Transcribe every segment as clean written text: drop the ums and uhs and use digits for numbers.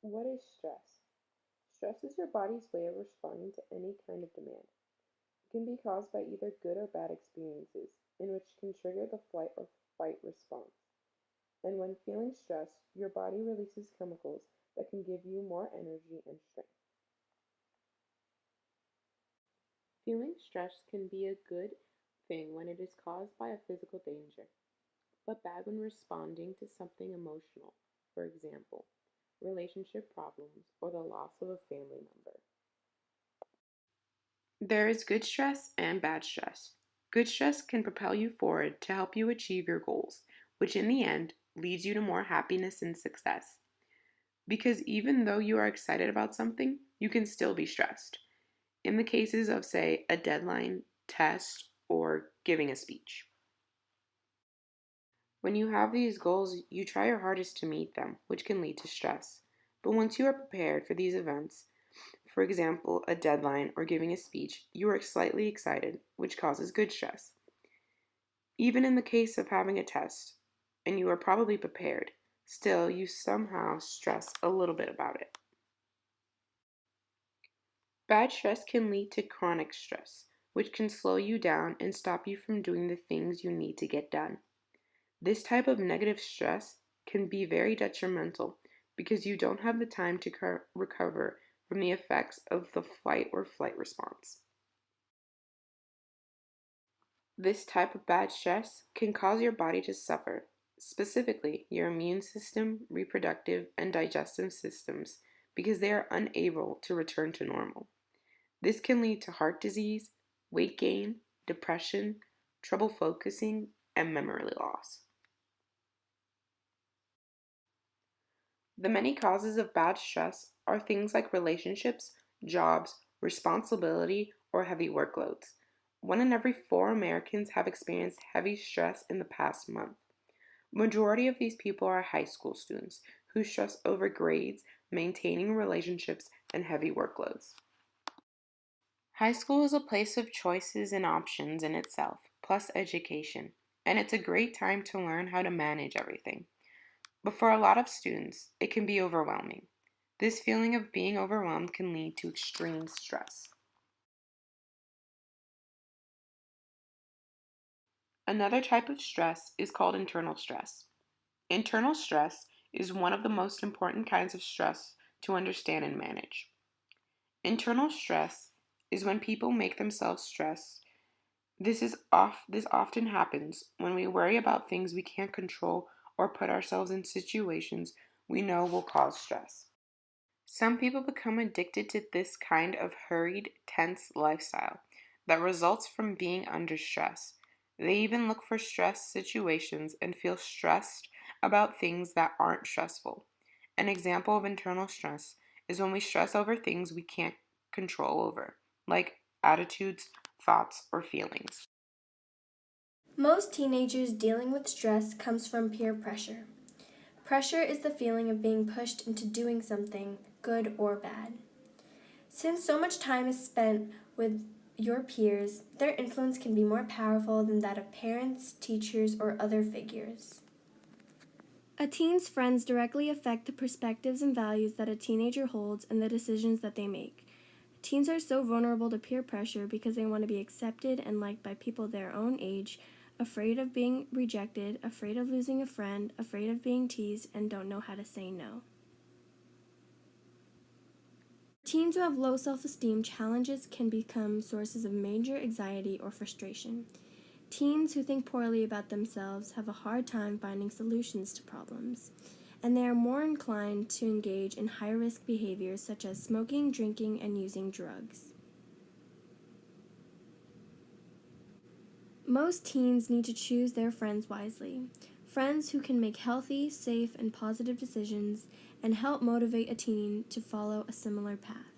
What is stress? Stress is your body's way of responding to any kind of demand. It can be caused by either good or bad experiences, in which can trigger the flight or fight response. And when feeling stressed, your body releases chemicals that can give you more energy and strength. Feeling stressed can be a good thing when it is caused by a physical danger, but bad when responding to something emotional, for example, relationship problems or the loss of a family member. There is good stress and bad stress. Good stress can propel you forward to help you achieve your goals, which in the end leads you to more happiness and success. Because even though you are excited about something, you can still be stressed. In the cases of, say, a deadline, test, or giving a speech. When you have these goals, you try your hardest to meet them, which can lead to stress. But once you are prepared for these events, for example, a deadline or giving a speech, you are slightly excited, which causes good stress. Even in the case of having a test, and you are probably prepared, still you somehow stress a little bit about it. Bad stress can lead to chronic stress, which can slow you down and stop you from doing the things you need to get done. This type of negative stress can be very detrimental because you don't have the time to recover from the effects of the fight or flight response. This type of bad stress can cause your body to suffer, specifically your immune system, reproductive, and digestive systems, because they are unable to return to normal. This can lead to heart disease, weight gain, depression, trouble focusing, and memory loss. The many causes of bad stress are things like relationships, jobs, responsibility, or heavy workloads. One in every four Americans have experienced heavy stress in the past month. Majority of these people are high school students who stress over grades, maintaining relationships, and heavy workloads. High school is a place of choices and options in itself, plus education, and it's a great time to learn how to manage everything. But for a lot of students, it can be overwhelming. This feeling of being overwhelmed can lead to extreme stress. Another type of stress is called internal stress. Internal stress is one of the most important kinds of stress to understand and manage. Internal stress is when people make themselves stressed. This often happens when we worry about things we can't control or put ourselves in situations we know will cause stress. Some people become addicted to this kind of hurried, tense lifestyle that results from being under stress. They even look for stress situations and feel stressed about things that aren't stressful. An example of internal stress is when we stress over things we can't control over, like attitudes, thoughts, or feelings. Most teenagers dealing with stress comes from peer pressure. Pressure is the feeling of being pushed into doing something, good or bad. Since so much time is spent with your peers, their influence can be more powerful than that of parents, teachers, or other figures. A teen's friends directly affect the perspectives and values that a teenager holds and the decisions that they make. Teens are so vulnerable to peer pressure because they want to be accepted and liked by people their own age, afraid of being rejected, afraid of losing a friend, afraid of being teased, and don't know how to say no. Teens who have low self-esteem, challenges can become sources of major anxiety or frustration. Teens who think poorly about themselves have a hard time finding solutions to problems, and they are more inclined to engage in high-risk behaviors such as smoking, drinking, and using drugs. Most teens need to choose their friends wisely. Friends who can make healthy, safe, and positive decisions and help motivate a teen to follow a similar path.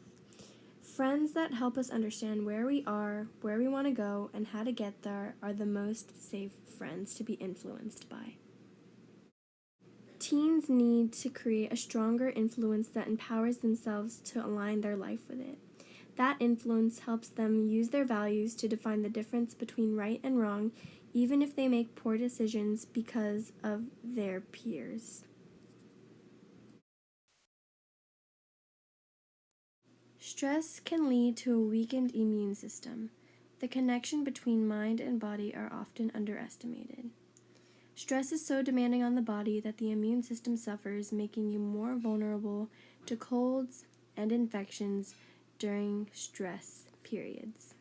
Friends that help us understand where we are, where we want to go, and how to get there are the most safe friends to be influenced by. Teens need to create a stronger influence that empowers themselves to align their life with it. That influence helps them use their values to define the difference between right and wrong, even if they make poor decisions because of their peers. Stress can lead to a weakened immune system. The connection between mind and body are often underestimated. Stress is so demanding on the body that the immune system suffers, making you more vulnerable to colds and infections during stress periods.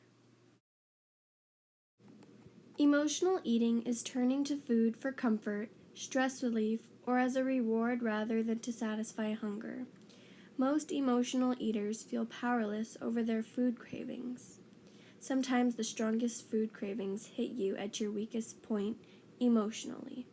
Emotional eating is turning to food for comfort, stress relief, or as a reward rather than to satisfy hunger. Most emotional eaters feel powerless over their food cravings. Sometimes the strongest food cravings hit you at your weakest point emotionally.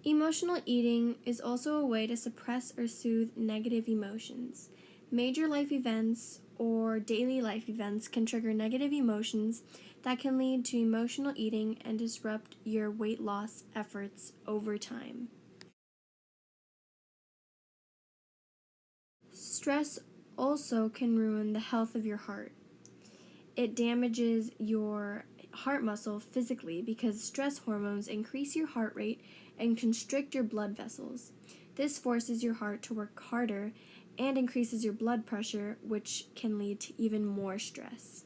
Emotional eating is also a way to suppress or soothe negative emotions. Major life events or daily life events can trigger negative emotions that can lead to emotional eating and disrupt your weight loss efforts over time. Stress also can ruin the health of your heart. It damages your heart muscle physically because stress hormones increase your heart rate and constrict your blood vessels. This forces your heart to work harder and increases your blood pressure, which can lead to even more stress.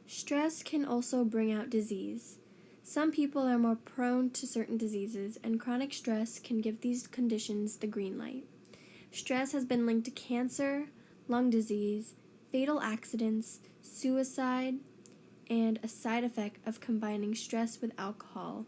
Stress can also bring out disease. Some people are more prone to certain diseases, and chronic stress can give these conditions the green light. Stress has been linked to cancer, lung disease, fatal accidents, suicide, and a side effect of combining stress with alcohol